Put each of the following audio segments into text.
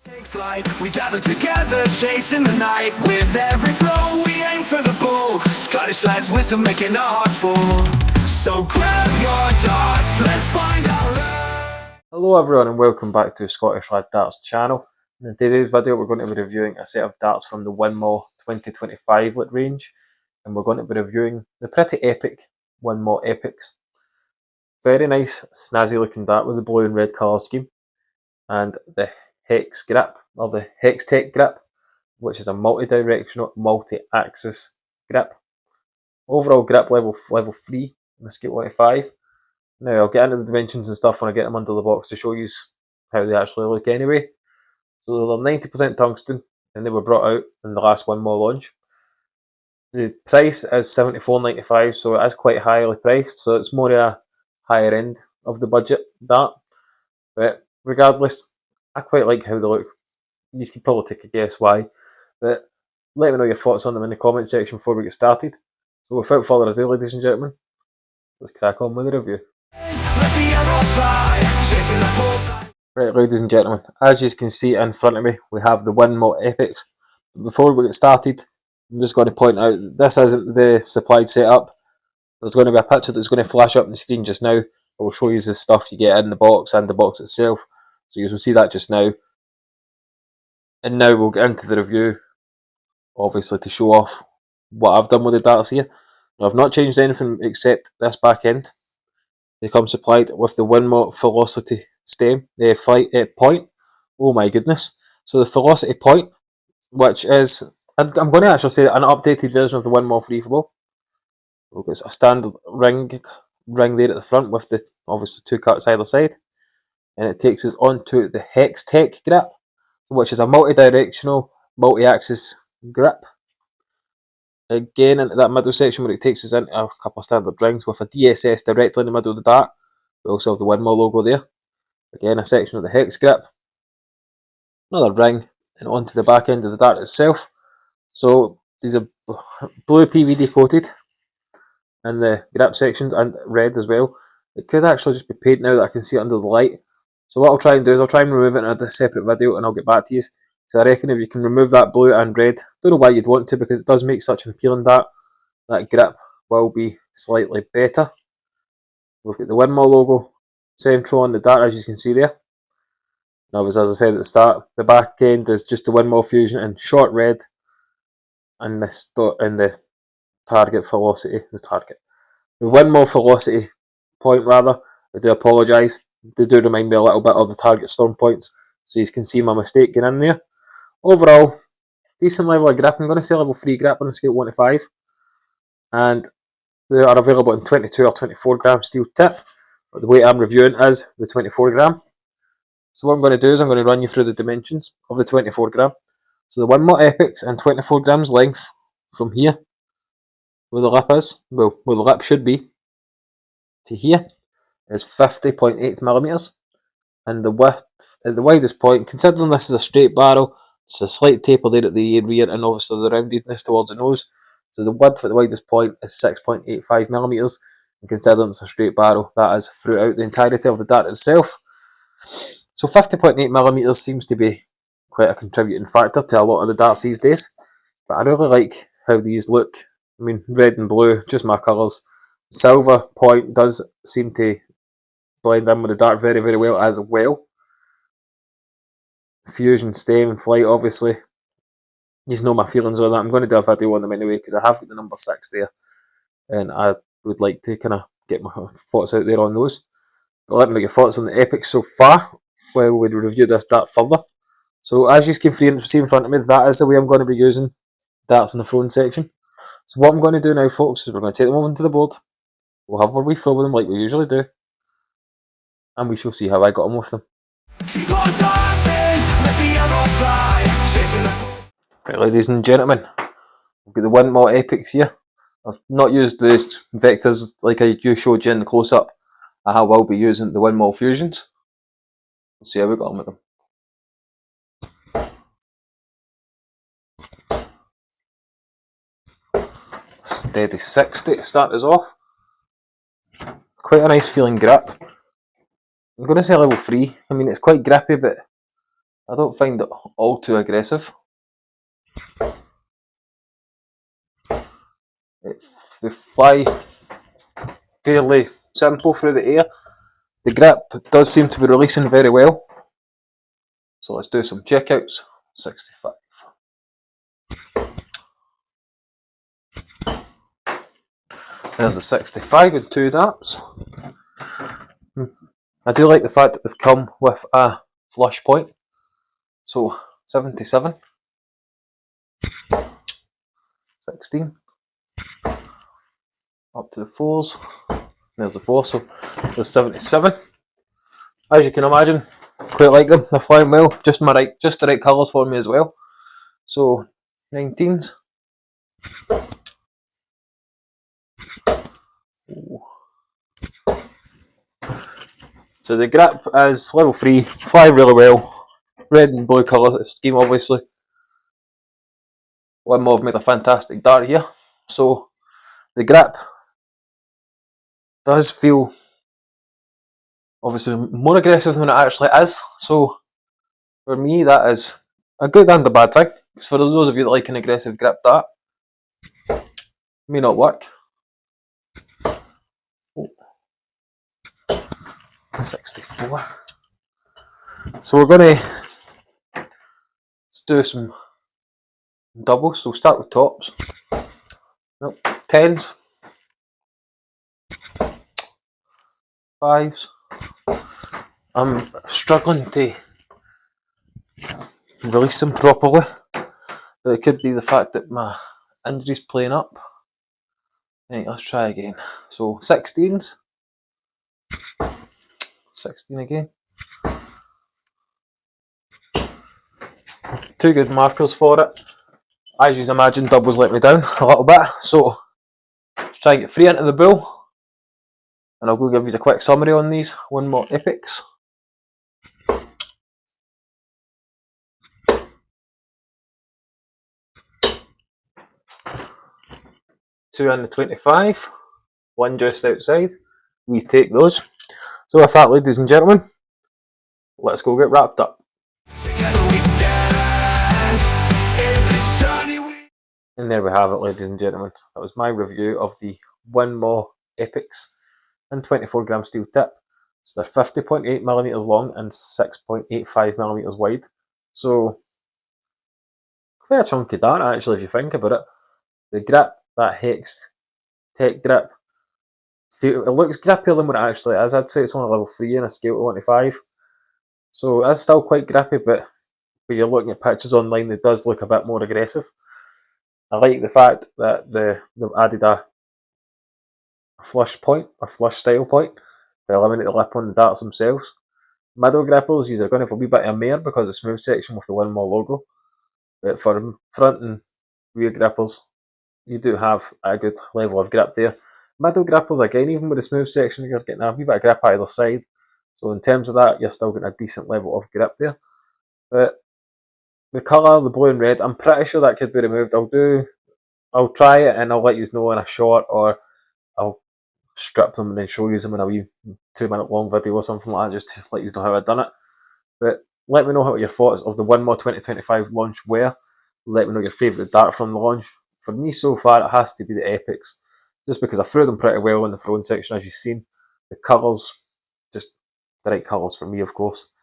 Take flight, we gather together, chasing the night. With every flow, we aim for the bull. Scottish lads, wisdom making our hearts full. So grab your darts, let's find our love. Hello everyone and welcome back to Scottish Lad Darts channel. In today's video we're going to be reviewing a set of darts from the Winmau 2025 lit range, and we're going to be reviewing the pretty epic Winmau EPIX. Very nice snazzy looking dart with the blue and red colour scheme, and the hex grip, or the hex tech grip, which is a multi-directional, multi-axis grip. Overall grip level 3 on a scale 1 to 5. Now I'll get into the dimensions and stuff when I get them under the box to show you how they actually look anyway. So they're 90% tungsten and they were brought out in the last Winmau launch. The price is $74.95, so it is quite highly priced, so it's more a higher end of the budget dart. But regardless, I quite like how they look. You can probably take a guess why, but let me know your thoughts on them in the comment section before we get started. So without further ado, ladies and gentlemen, let's crack on with the review. Right, ladies and gentlemen, as you can see in front of me, we have the Winmau EPIX. Before we get started, I'm just going to point out that this isn't the supplied setup. There's going to be a picture that's going to flash up on the screen just now. It will show you the stuff you get in the box and the box itself. So you will see that just now. And now we'll get into the review, obviously to show off what I've done with the darts here. Now, I've not changed anything except this back end. They come supplied with the Winmau Velocity stem, the flight point. Oh my goodness. So the Velocity point, which is, I'm going to actually say an updated version of the Winmau Free Flow. We've got a standard ring there at the front with the obviously two cuts either side. And it takes us onto the Hex Tech grip, which is a multi-directional, multi-axis grip. Again, into that middle section where it takes us into a couple of standard rings with a DSS directly in the middle of the dart. We also have the Winmau logo there. Again, a section of the hex grip. Another ring, and onto the back end of the dart itself. So these are blue PVD coated in the grip sections and red as well. It could actually just be paint now that I can see it under the light. So what I'll try and do is I'll try and remove it in a separate video and I'll get back to you. Because I reckon if you can remove that blue and red, don't know why you'd want to, because it does make such an appealing dart. That grip will be slightly better. We've got the Winmau logo central on the dart, as you can see there. Now, as I said at the start, the back end is just the Winmau Fusion in short red, and the target velocity, the Winmau Velocity point rather. I do apologise. They do remind me a little bit of the target storm points, so you can see my mistake getting in there. Overall, decent level of grip. I'm going to say level 3 grip on a scale 1 to 5. And they are available in 22 or 24 gram steel tip. But the weight I'm reviewing is the 24 gram. So what I'm going to do is I'm going to run you through the dimensions of the 24 gram. So the Winmau EPIX in 24 grams length from here, where the lip is, well, where the lip should be, to here is 50.8 millimeters. And the width at the widest point, considering this is a straight barrel, it's a slight taper there at the rear and obviously the roundedness towards the nose. So the width at the widest point is 6.85 millimeters, and considering it's a straight barrel, that is throughout the entirety of the dart itself. So 50.8 millimeters seems to be quite a contributing factor to a lot of the darts these days. But I really like how these look. I mean, red and blue, just my colours. Silver point does seem to blend in with the dart very, very well as well. Fusion, stem, and flight, obviously. You know my feelings on that. I'm going to do a video on them anyway because I have got the number 6 there. And I would like to kind of get my thoughts out there on those. But let me know your thoughts on the EPIX so far while we review this dart further. So as you can see in front of me, that is the way I'm going to be using darts in the throwing section. So what I'm going to do now, folks, is we're going to take them over to the board. We'll have a wee throw with them like we usually do. And we shall see how I got on with them. Right, ladies and gentlemen, we've got the Winmau EPIX here. I've not used these vectors like I showed you in the close-up. I will be using the Winmau Fusions. Let's see how we got on with them. Steady 60 to start us off. Quite a nice feeling grip. I'm going to say level 3. I mean, it's quite grippy, but I don't find it all too aggressive. They fly fairly simple through the air. The grip does seem to be releasing very well. So let's do some checkouts. 65. There's a 65 and 2 darts. I do like the fact that they've come with a flush point. So 77. 16. Up to the 4s. There's the 4, so there's 77. As you can imagine, quite like them. They're flying well. Just the right colours for me as well. So 19s. Ooh. So the grip is level 3, fly really well. Red and blue colour scheme obviously. Winmau have made a fantastic dart here. So the grip does feel obviously more aggressive than it actually is. So for me that is a good and a bad thing. For those of you that like an aggressive grip dart, may not work. 64. So we're going to do some doubles. So we'll start with tops. Nope. 10s. 5s. I'm struggling to release them properly, but it could be the fact that my injury's playing up. Right, let's try again. So 16s. 16 again. Two good markers for it. As you imagine, doubles let me down a little bit, so let's try and get 3 into the bull, and I'll go give you a quick summary on these. Winmau EPIX. Two in the 25, one just outside. We take those. So with that, ladies and gentlemen, let's go get wrapped up. And there we have it, ladies and gentlemen. That was my review of the Winmau EPIX and 24g steel tip. So they're 50.8mm long and 6.85mm wide. So quite a chunky dart actually if you think about it. The grip, that Hex Tech grip, it looks grippier than what it actually is. I'd say it's only level 3 on a scale to 1 to 5. So it's still quite grippy, but when you're looking at pictures online, it does look a bit more aggressive. I like the fact that they've added a flush point, a flush style point, to eliminate the lip on the darts themselves. Middle grippers, these are going to have a wee bit of mare because of the smooth section with the Winmau logo. But for front and rear grippers, you do have a good level of grip there. Middle grippers, again, even with the smooth section, you're getting a wee bit of grip either side. So in terms of that, you're still getting a decent level of grip there. But the colour, the blue and red, I'm pretty sure that could be removed. I'll try it and I'll let you know in a short, or I'll strip them and then show you them in a wee 2-minute long video or something like that, just to let you know how I've done it. But let me know what your thoughts of the Winmau 2025 launch were. Let me know your favourite dart from the launch. For me so far, it has to be the EPIX, just because I threw them pretty well in the throwing section, as you've seen. The colours, just the right colours for me, of course.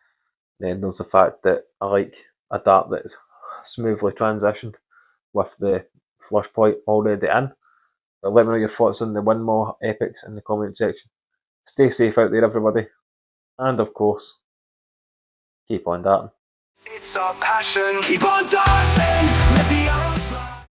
Then there's the fact that I like a dart that is smoothly transitioned with the flush point already in. But let me know your thoughts on the Winmau EPIX in the comment section. Stay safe out there, everybody. And of course, keep on darting. It's our passion, keep on dancing, let the